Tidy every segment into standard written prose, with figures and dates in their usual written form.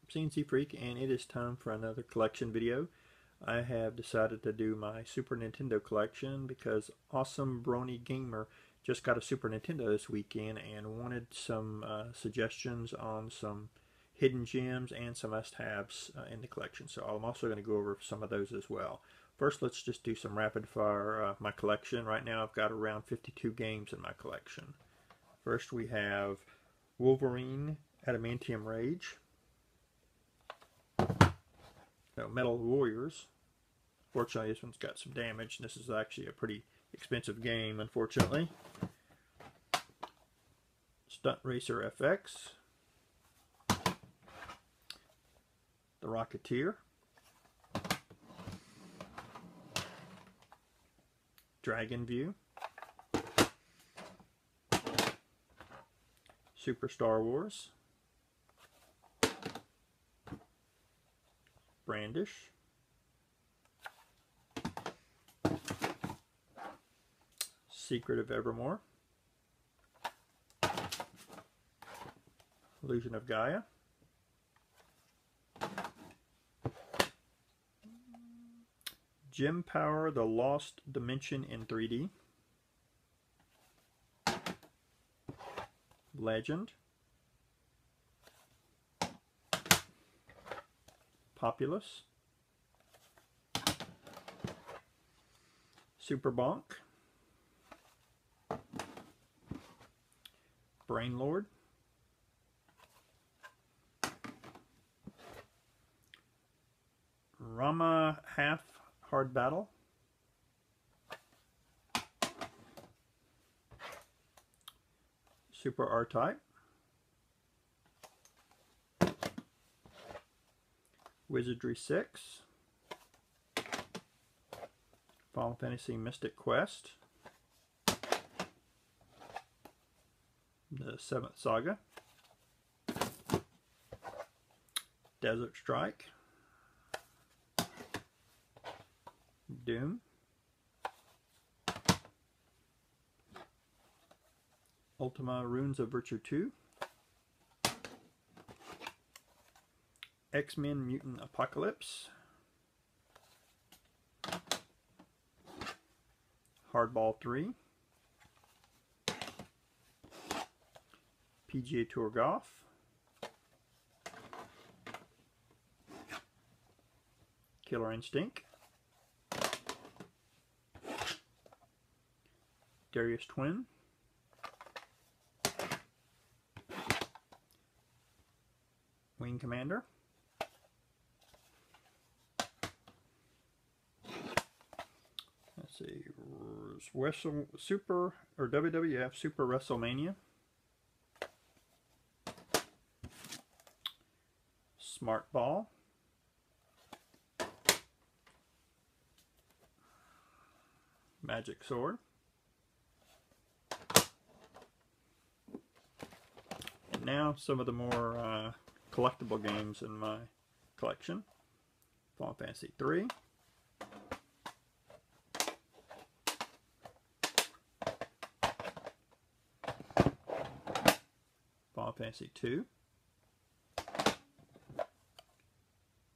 Cncfreak, and it is time for another collection video. I have decided to do my Super Nintendo collection because Awesome Brony Gamer just got a Super Nintendo this weekend and wanted some suggestions on some hidden gems and some must-haves in the collection. So I'm also going to go over some of those as well. First, let's just do some rapid fire my collection. Right now I've got around 52 games in my collection. First we have Wolverine Adamantium Rage. Metal Warriors. Fortunately, this one's got some damage. This is actually a pretty expensive game, unfortunately. Stunt Racer FX. The Rocketeer. Dragon View. Super Star Wars. Brandish. Secret of Evermore. Illusion of Gaia. Gem Power, The Lost Dimension in 3D. Legend. Populous. Super Bonk. Brainlord. Rama Half Hard Battle. Super R-Type. Wizardry 6. Final Fantasy Mystic Quest. The 7th Saga. Desert Strike. Doom. Ultima Runes of Virtue 2. X-Men Mutant Apocalypse. Hardball 3. PGA Tour Golf. Killer Instinct. Darius Twin. Wing Commander. Let's see, WWF Super WrestleMania. Smart Ball. Magic Sword. And now some of the more collectible games in my collection. Final Fantasy 3. Final Fantasy 2.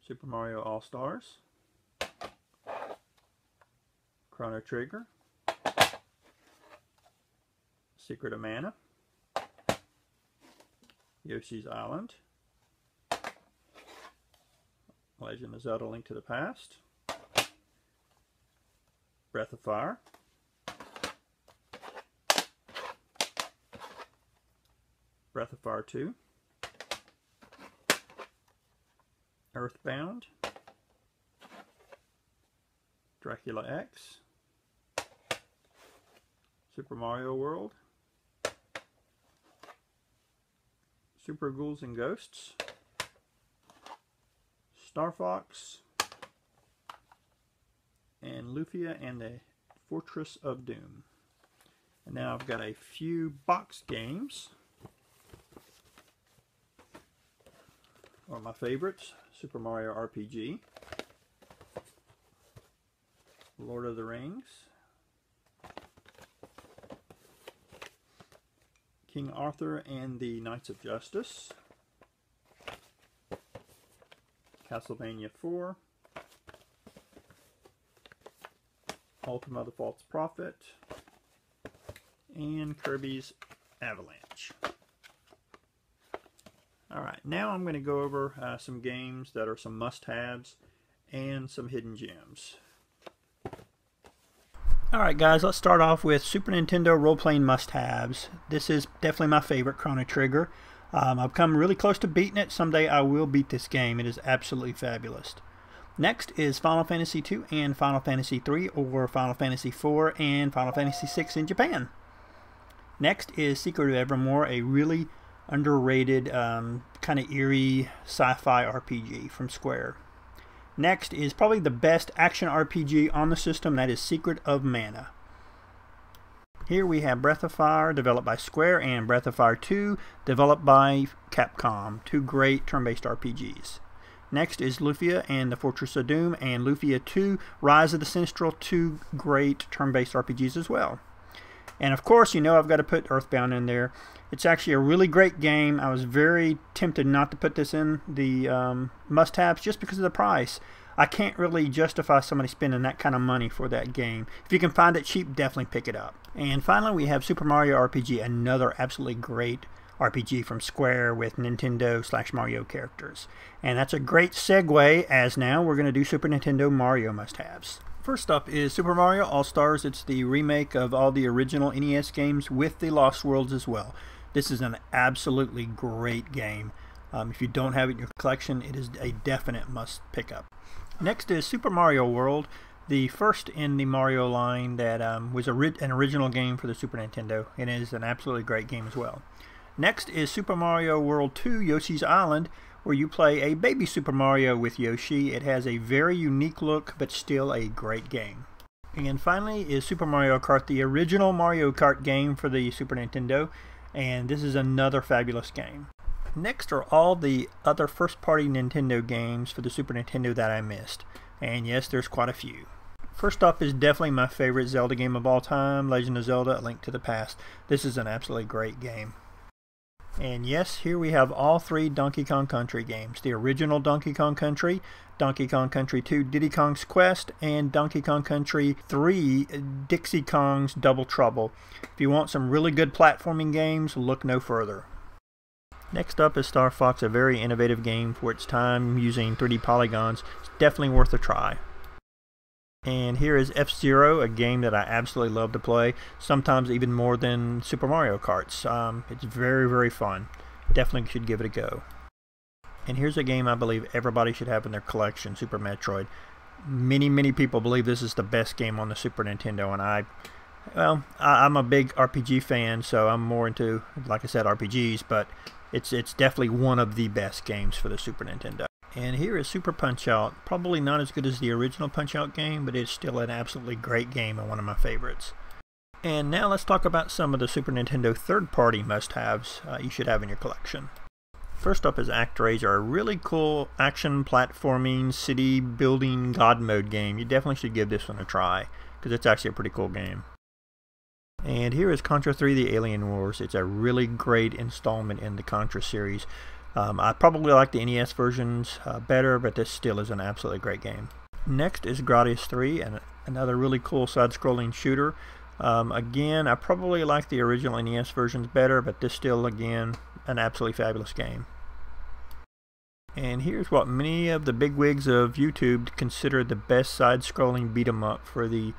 Super Mario All-Stars. Chrono Trigger. Secret of Mana. Yoshi's Island. Legend of Zelda: Link to the Past. Breath of Fire. Breath of Fire 2. Earthbound. Dracula X. Super Mario World. Super Ghouls and Ghosts. Star Fox. And Lufia and the Fortress of Doom. And now I've got a few box games. One of my favorites, Super Mario RPG. Lord of the Rings. King Arthur and the Knights of Justice. Castlevania 4, Ultima the False Prophet, and Kirby's Avalanche. Alright, now I'm going to go over some games that are some must-haves and some hidden gems. Alright guys, let's start off with Super Nintendo role-playing must-haves. This is definitely my favorite, Chrono Trigger. I've come really close to beating it. Someday I will beat this game. It is absolutely fabulous. Next is Final Fantasy II and Final Fantasy III, or Final Fantasy IV and Final Fantasy VI in Japan. Next is Secret of Evermore, a really underrated, kind of eerie sci-fi RPG from Square. Next is probably the best action RPG on the system, that is Secret of Mana. Here we have Breath of Fire, developed by Square, and Breath of Fire 2, developed by Capcom. Two great turn-based RPGs. Next is Lufia and the Fortress of Doom, and Lufia 2, Rise of the Sinistral, two great turn-based RPGs as well. And of course, you know I've got to put Earthbound in there. It's actually a really great game. I was very tempted not to put this in the must-haves just because of the price. I can't really justify somebody spending that kind of money for that game. If you can find it cheap, definitely pick it up. And finally, we have Super Mario RPG, another absolutely great RPG from Square with Nintendo/Mario characters. And that's a great segue, as now we're going to do Super Nintendo Mario must-haves. First up is Super Mario All-Stars. It's the remake of all the original NES games with the Lost Worlds as well. This is an absolutely great game. If you don't have it in your collection, it is a definite must pick up. Next is Super Mario World, the first in the Mario line that was an original game for the Super Nintendo. It is an absolutely great game as well. Next is Super Mario World 2 Yoshi's Island, where you play a baby Super Mario with Yoshi. It has a very unique look, but still a great game. And finally is Super Mario Kart, the original Mario Kart game for the Super Nintendo, and this is another fabulous game. Next are all the other first-party Nintendo games for the Super Nintendo that I missed, and yes, there's quite a few. First up is definitely my favorite Zelda game of all time, Legend of Zelda: A Link to the Past. This is an absolutely great game. And yes, here we have all three Donkey Kong Country games. The original Donkey Kong Country, Donkey Kong Country 2 Diddy Kong's Quest, and Donkey Kong Country 3 Dixie Kong's Double Trouble. If you want some really good platforming games, look no further. Next up is Star Fox, a very innovative game for its time using 3D polygons. It's definitely worth a try. And here is F-Zero, a game that I absolutely love to play, sometimes even more than Super Mario Karts. It's very, very fun. Definitely should give it a go. And here's a game I believe everybody should have in their collection, Super Metroid. Many people believe this is the best game on the Super Nintendo, and I'm a big RPG fan, so I'm more into, like I said, RPGs, but it's definitely one of the best games for the Super Nintendo. And here is Super Punch-Out. Probably not as good as the original Punch-Out game, but it's still an absolutely great game and one of my favorites. And now let's talk about some of the Super Nintendo third-party must-haves you should have in your collection. First up is ActRaiser, a really cool action platforming city building god mode game. You definitely should give this one a try, because it's actually a pretty cool game. And here is Contra 3 The Alien Wars. It's a really great installment in the Contra series. I probably like the NES versions better, but this still is an absolutely great game. Next is Gradius 3, and another really cool side-scrolling shooter. Again, I probably like the original NES versions better, but this still, again, an absolutely fabulous game. And here's what many of the bigwigs of YouTube consider the best side-scrolling beat-em-up for the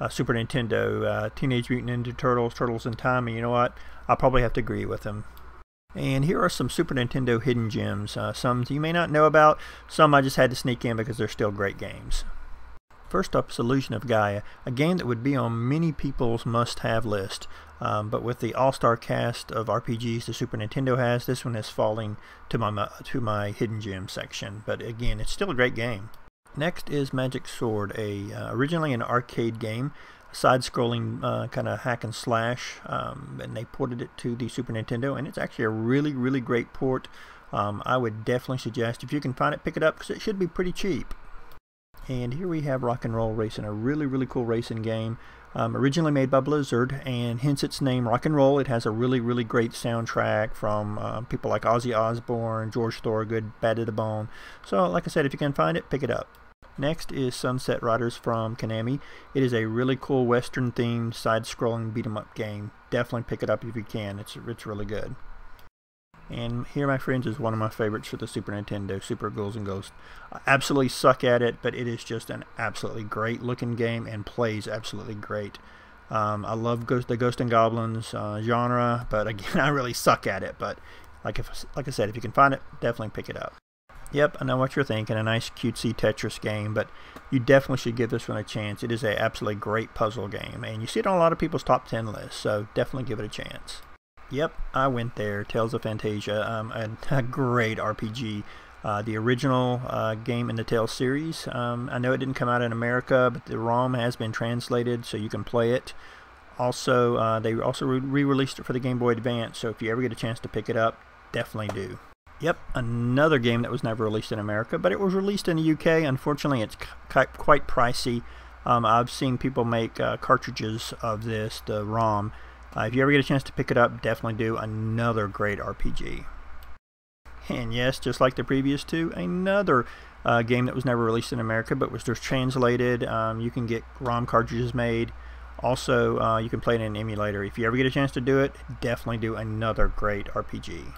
Super Nintendo, Teenage Mutant Ninja Turtles, Turtles in Time, and you know what? I'll probably have to agree with them. And here are some Super Nintendo hidden gems. Some you may not know about, some I just had to sneak in because they're still great games. First up is Illusion of Gaia, a game that would be on many people's must-have list. But with the all-star cast of RPGs the Super Nintendo has, this one is falling to my hidden gem section. But again, it's still a great game. Next is Magic Sword, originally an arcade game, side-scrolling kind of hack and slash, and they ported it to the Super Nintendo, and it's actually a really great port. I would definitely suggest, if you can find it, pick it up, because it should be pretty cheap. And here we have Rock and Roll Racing, a really cool racing game. Originally made by Blizzard, and hence its name, Rock and Roll. It has a really, really great soundtrack from people like Ozzy Osbourne, George Thorogood, Bad to the Bone. So, like I said, if you can find it, pick it up. Next is Sunset Riders from Konami. It is a really cool Western-themed, side-scrolling beat-em-up game. Definitely pick it up if you can. It's really good. And here, my friends, is one of my favorites for the Super Nintendo, Super Ghouls and Ghosts. I absolutely suck at it, but it is just an absolutely great-looking game and plays absolutely great. I love the Ghost and Goblins genre, but again, I really suck at it. But like I said, if you can find it, definitely pick it up. Yep, I know what you're thinking, a nice cutesy Tetris game, but you definitely should give this one a chance. It is an absolutely great puzzle game, and you see it on a lot of people's top 10 lists, so definitely give it a chance. Yep, I went there. Tales of Fantasia, a great RPG. The original game in the Tales series. I know it didn't come out in America, but the ROM has been translated, so you can play it. Also, they also re-released it for the Game Boy Advance, so if you ever get a chance to pick it up, definitely do. Yep, another game that was never released in America, but it was released in the UK. Unfortunately, it's quite pricey. I've seen people make cartridges of this, the ROM. If you ever get a chance to pick it up, definitely do. Another great RPG. And yes, just like the previous two, another game that was never released in America, but was just translated. You can get ROM cartridges made. Also, you can play it in an emulator. If you ever get a chance to do it, definitely do. Another great RPG.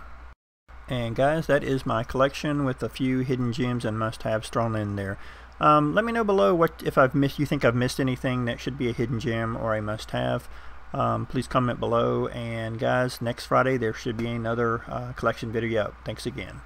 And guys, that is my collection with a few hidden gems and must-haves thrown in there. Let me know below if you think I've missed anything that should be a hidden gem or a must-have. Please comment below. And guys, next Friday there should be another collection video out. Thanks again.